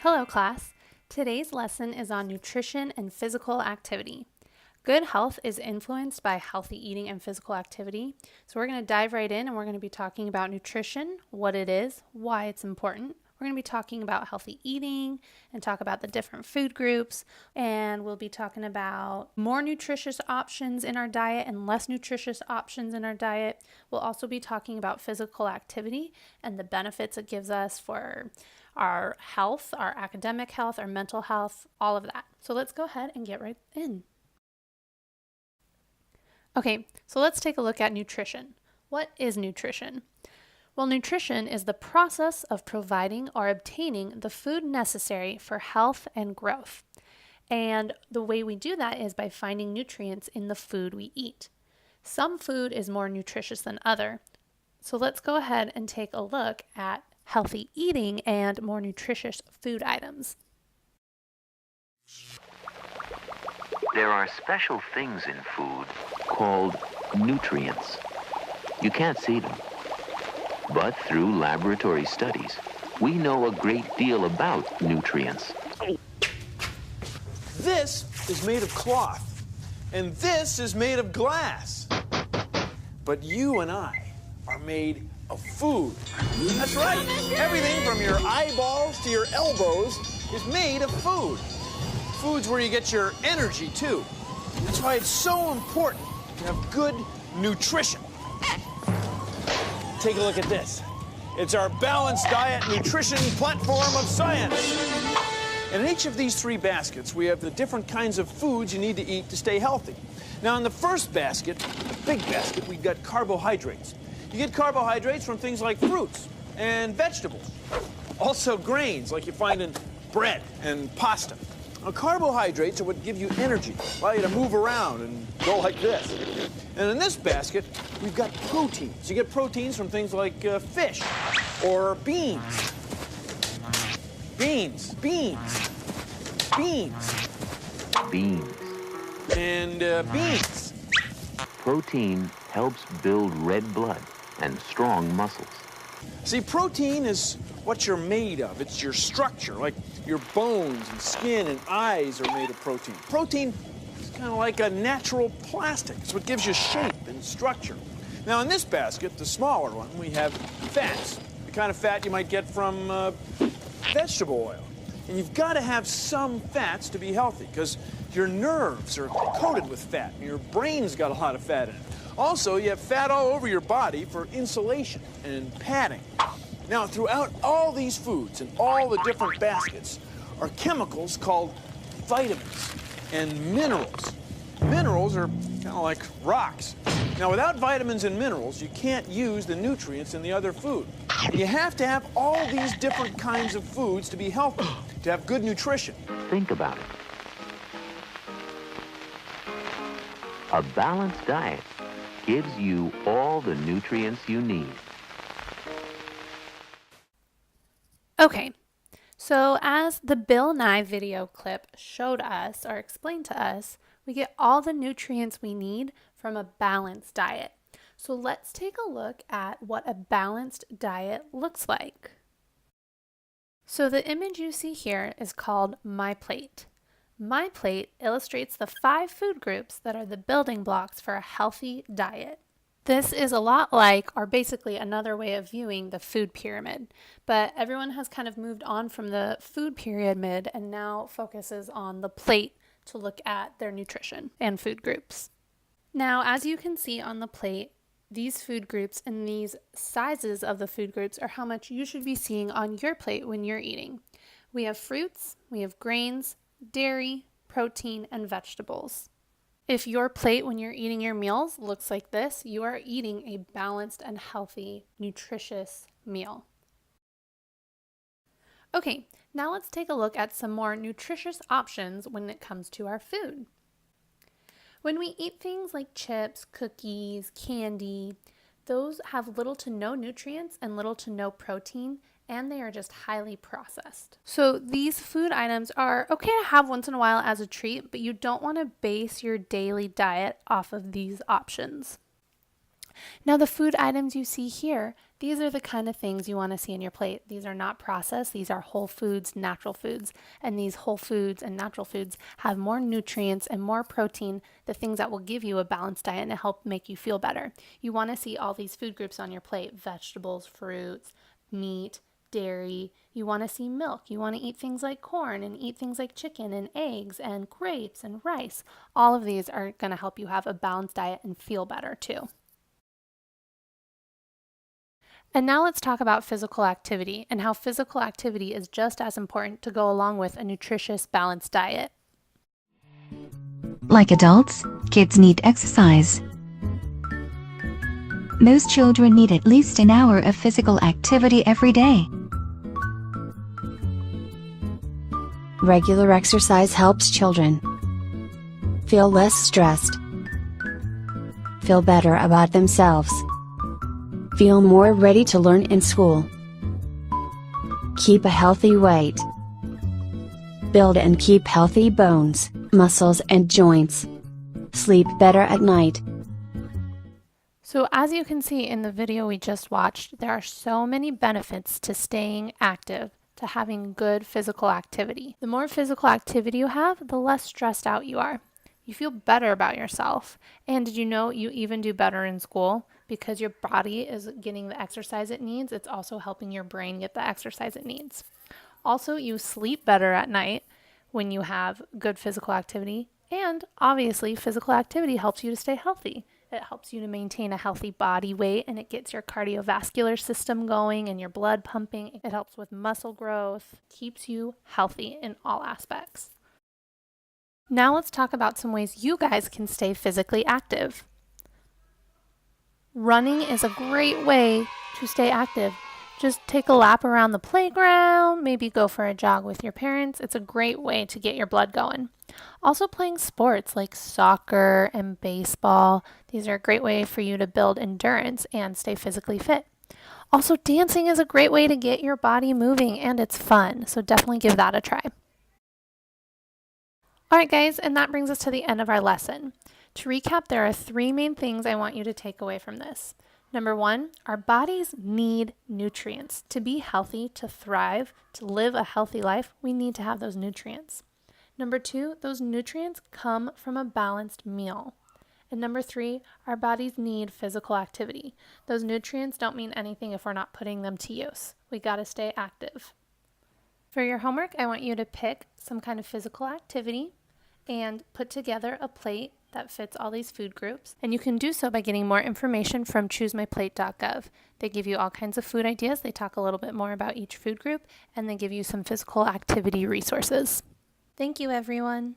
Hello class. Today's lesson is on nutrition and physical activity. Good health is influenced by healthy eating and physical activity. So we're going to dive right in and we're going to be talking about nutrition, what it is, why it's important. We're going to be talking about healthy eating and talk about the different food groups. And we'll be talking about more nutritious options in our diet and less nutritious options in our diet. We'll also be talking about physical activity and the benefits it gives us for our health, our academic health, our mental health, all of that. So let's go ahead and get right in. Okay, so let's take a look at nutrition. What is nutrition? Well, nutrition is the process of providing or obtaining the food necessary for health and growth. And the way we do that is by finding nutrients in the food we eat. Some food is more nutritious than other. So let's go ahead and take a look at healthy eating and more nutritious food items. There are special things in food called nutrients. You can't see them. But through laboratory studies, we know a great deal about nutrients. This is made of cloth, and this is made of glass. But you and I are made of food. That's right. Everything from your eyeballs to your elbows is made of food. Food's where you get your energy, too. That's why it's so important to have good nutrition. Take a look at this. It's our balanced diet nutrition platform of science. And in each of these three baskets, we have the different kinds of foods you need to eat to stay healthy. Now, in the first basket, the big basket, we've got carbohydrates. You get carbohydrates from things like fruits and vegetables. Also grains, like you find in bread and pasta. Now, carbohydrates are what give you energy, allow you to move around and go like this. And in this basket, we've got proteins. You get proteins from things like fish or beans. Beans. And beans. Protein helps build red blood and strong muscles. See, protein is what you're made of. It's your structure, like your bones and skin and eyes are made of protein. Protein is kind of like a natural plastic. It's what gives you shape and structure. Now, in this basket, the smaller one, we have fats, the kind of fat you might get from vegetable oil. And you've got to have some fats to be healthy, because your nerves are coated with fat, and your brain's got a lot of fat in it. Also, you have fat all over your body for insulation and padding. Now, throughout all these foods and all the different baskets are chemicals called vitamins and minerals. Minerals are kind of like rocks. Now, without vitamins and minerals, you can't use the nutrients in the other food. You have to have all these different kinds of foods to be healthy, to have good nutrition. Think about it. A balanced diet gives you all the nutrients you need. Okay, so as the Bill Nye video clip showed us or explained to us, we get all the nutrients we need from a balanced diet. So let's take a look at what a balanced diet looks like. So the image you see here is called My Plate. My Plate illustrates the 5 food groups that are the building blocks for a healthy diet. This is a lot like, or basically another way of viewing the food pyramid, but everyone has kind of moved on from the food pyramid and now focuses on the plate to look at their nutrition and food groups. Now, as you can see on the plate, these food groups and these sizes of the food groups are how much you should be seeing on your plate when you're eating. We have fruits, we have grains, dairy, protein, and vegetables. If your plate when you're eating your meals looks like this, you are eating a balanced and healthy, nutritious meal. Okay, now let's take a look at some more nutritious options when it comes to our food. When we eat things like chips, cookies, candy, those have little to no nutrients and little to no protein, and they are just highly processed. So these food items are okay to have once in a while as a treat, but you don't want to base your daily diet off of these options. Now the food items you see here These are the kind of things you want to see in your plate. These are not processed. These are whole foods, natural foods. And these whole foods and natural foods have more nutrients and more protein, the things that will give you a balanced diet and help make you feel better. You want to see all these food groups on your plate: vegetables, fruits, meat, dairy. You want to see milk. You want to eat things like corn and eat things like chicken and eggs and grapes and rice. All of these are going to help you have a balanced diet and feel better too. And now let's talk about physical activity and how physical activity is just as important to go along with a nutritious, balanced diet. Like adults, kids need exercise. Most children need at least an hour of physical activity every day. Regular exercise helps children feel less stressed, feel better about themselves, feel more ready to learn in school, keep a healthy weight, build and keep healthy bones, muscles and joints, sleep better at night. So as you can see in the video we just watched, there are so many benefits to staying active, to having good physical activity. The more physical activity you have, the less stressed out you are. You feel better about yourself. And did you know you even do better in school? Because your body is getting the exercise it needs, it's also helping your brain get the exercise it needs. Also, you sleep better at night when you have good physical activity. And obviously, physical activity helps you to stay healthy. It helps you to maintain a healthy body weight, and it gets your cardiovascular system going and your blood pumping. It helps with muscle growth, keeps you healthy in all aspects. Now let's talk about some ways you guys can stay physically active. Running is a great way to stay active. Just take a lap around the playground, maybe go for a jog with your parents. It's a great way to get your blood going. Also, playing sports like soccer and baseball. These are a great way for you to build endurance and stay physically fit. Also, dancing is a great way to get your body moving, and it's fun. So definitely give that a try. All right, guys, and that brings us to the end of our lesson. To recap, there are 3 main things I want you to take away from this. Number 1, our bodies need nutrients. To be healthy, to thrive, to live a healthy life, we need to have those nutrients. Number 2, those nutrients come from a balanced meal. And number 3, our bodies need physical activity. Those nutrients don't mean anything if we're not putting them to use. We got to stay active. For your homework, I want you to pick some kind of physical activity and put together a plate that fits all these food groups. And you can do so by getting more information from choosemyplate.gov. They give you all kinds of food ideas. They talk a little bit more about each food group, and they give you some physical activity resources. Thank you, everyone.